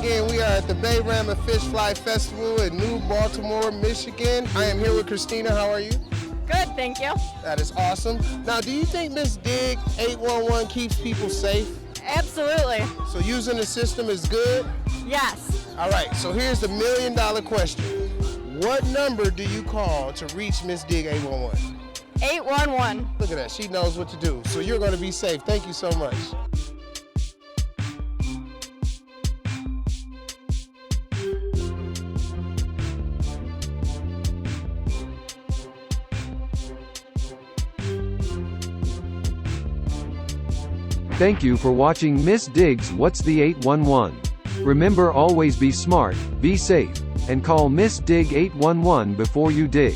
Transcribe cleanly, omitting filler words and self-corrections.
again, we are at the Bay Rama Fish Fly Festival in New Baltimore, Michigan. I am here with Christina. How are you? Good, thank you. That is awesome. Now, do you think Miss Dig 811 keeps people safe? Absolutely. So using the system is good? Yes. All right, so here's the $1 million question. What number do you call to reach Miss Dig 811? 811. Look at that, she knows what to do. So you're gonna be safe. Thank you so much. Thank you for watching Miss Dig's What's the 811? Remember, always be smart, be safe, and call Miss Dig 811 before you dig.